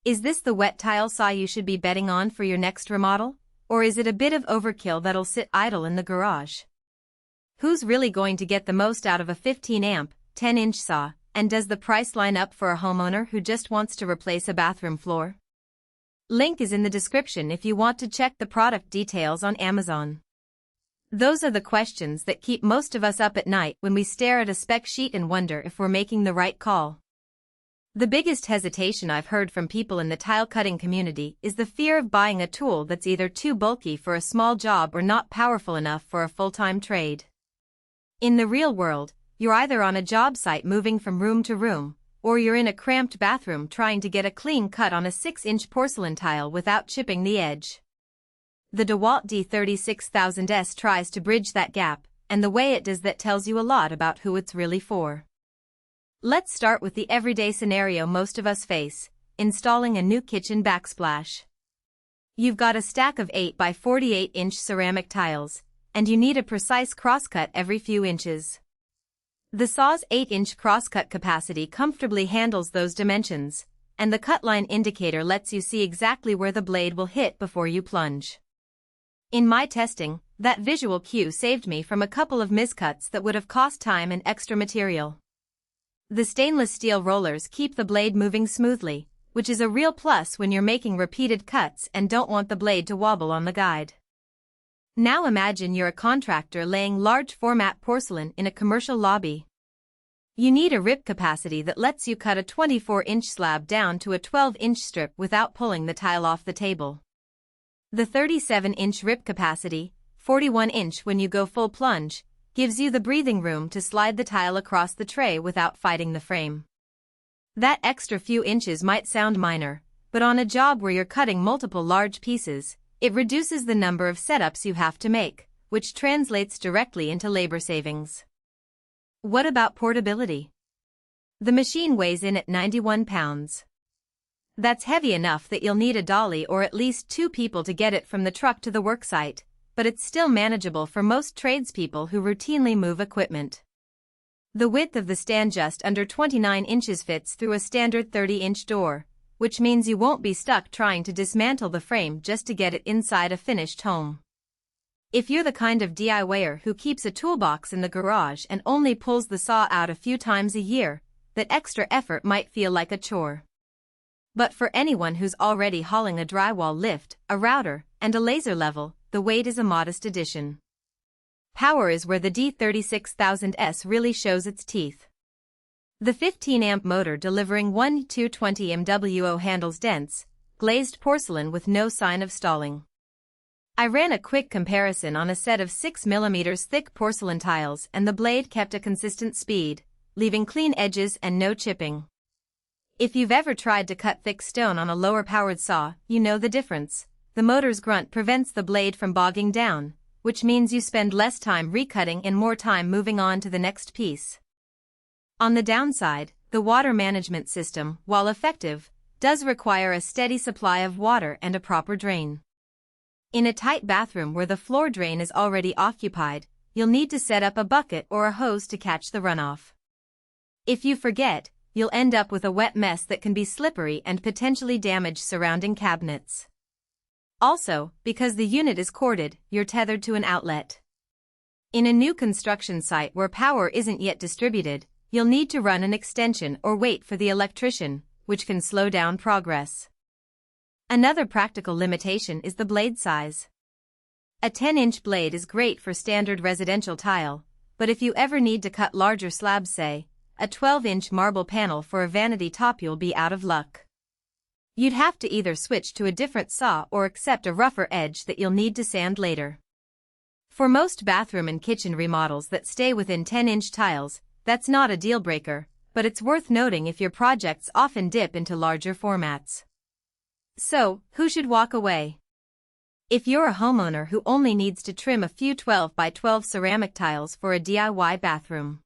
Is this the wet tile saw you should be betting on for your next remodel? Or is it a bit of overkill that'll sit idle in the garage? Who's really going to get the most out of a 15-amp, 10-inch saw, and does the price line up for a homeowner who just wants to replace a bathroom floor? Link is in the description if you want to check the product details on Amazon. Those are the questions that keep most of us up at night when we stare at a spec sheet and wonder if we're making the right call. The biggest hesitation I've heard from people in the tile cutting community is the fear of buying a tool that's either too bulky for a small job or not powerful enough for a full-time trade. In the real world, you're either on a job site moving from room to room, or you're in a cramped bathroom trying to get a clean cut on a 6-inch porcelain tile without chipping the edge. The DEWALT D36000S tries to bridge that gap, and the way it does that tells you a lot about who it's really for. Let's start with the everyday scenario most of us face, installing a new kitchen backsplash. You've got a stack of 8 by 48-inch ceramic tiles, and you need a precise crosscut every few inches. The saw's 8-inch crosscut capacity comfortably handles those dimensions, and the Cutline indicator lets you see exactly where the blade will hit before you plunge. In my testing, that visual cue saved me from a couple of miscuts that would have cost time and extra material. The stainless steel rollers keep the blade moving smoothly, which is a real plus when you're making repeated cuts and don't want the blade to wobble on the guide. Now imagine you're a contractor laying large format porcelain in a commercial lobby. You need a rip capacity that lets you cut a 24-inch slab down to a 12-inch strip without pulling the tile off the table. The 37-inch rip capacity, 41-inch when you go full plunge, gives you the breathing room to slide the tile across the tray without fighting the frame. That extra few inches might sound minor, but on a job where you're cutting multiple large pieces, it reduces the number of setups you have to make, which translates directly into labor savings. What about portability? The machine weighs in at 91 pounds. That's heavy enough that you'll need a dolly or at least 2 people to get it from the truck to the worksite, but it's still manageable for most tradespeople who routinely move equipment. The width of the stand just under 29 inches fits through a standard 30-inch door, which means you won't be stuck trying to dismantle the frame just to get it inside a finished home. If you're the kind of DIYer who keeps a toolbox in the garage and only pulls the saw out a few times a year, that extra effort might feel like a chore. But for anyone who's already hauling a drywall lift, a router, and a laser level, the weight is a modest addition. Power is where the D36000S really shows its teeth. The 15-amp motor delivering 1 220 MWO handles dense, glazed porcelain with no sign of stalling. I ran a quick comparison on a set of 6 mm thick porcelain tiles and the blade kept a consistent speed, leaving clean edges and no chipping. If you've ever tried to cut thick stone on a lower-powered saw, you know the difference. The motor's grunt prevents the blade from bogging down, which means you spend less time recutting and more time moving on to the next piece. On the downside, the water management system, while effective, does require a steady supply of water and a proper drain. In a tight bathroom where the floor drain is already occupied, you'll need to set up a bucket or a hose to catch the runoff. If you forget, you'll end up with a wet mess that can be slippery and potentially damage surrounding cabinets. Also, because the unit is corded, you're tethered to an outlet. In a new construction site where power isn't yet distributed, you'll need to run an extension or wait for the electrician, which can slow down progress. Another practical limitation is the blade size. A 10-inch blade is great for standard residential tile, but if you ever need to cut larger slabs, say, a 12-inch marble panel for a vanity top, you'll be out of luck. You'd have to either switch to a different saw or accept a rougher edge that you'll need to sand later. For most bathroom and kitchen remodels that stay within 10-inch tiles, that's not a deal-breaker, but it's worth noting if your projects often dip into larger formats. So, who should walk away? If you're a homeowner who only needs to trim a few 12 by 12 ceramic tiles for a DIY bathroom,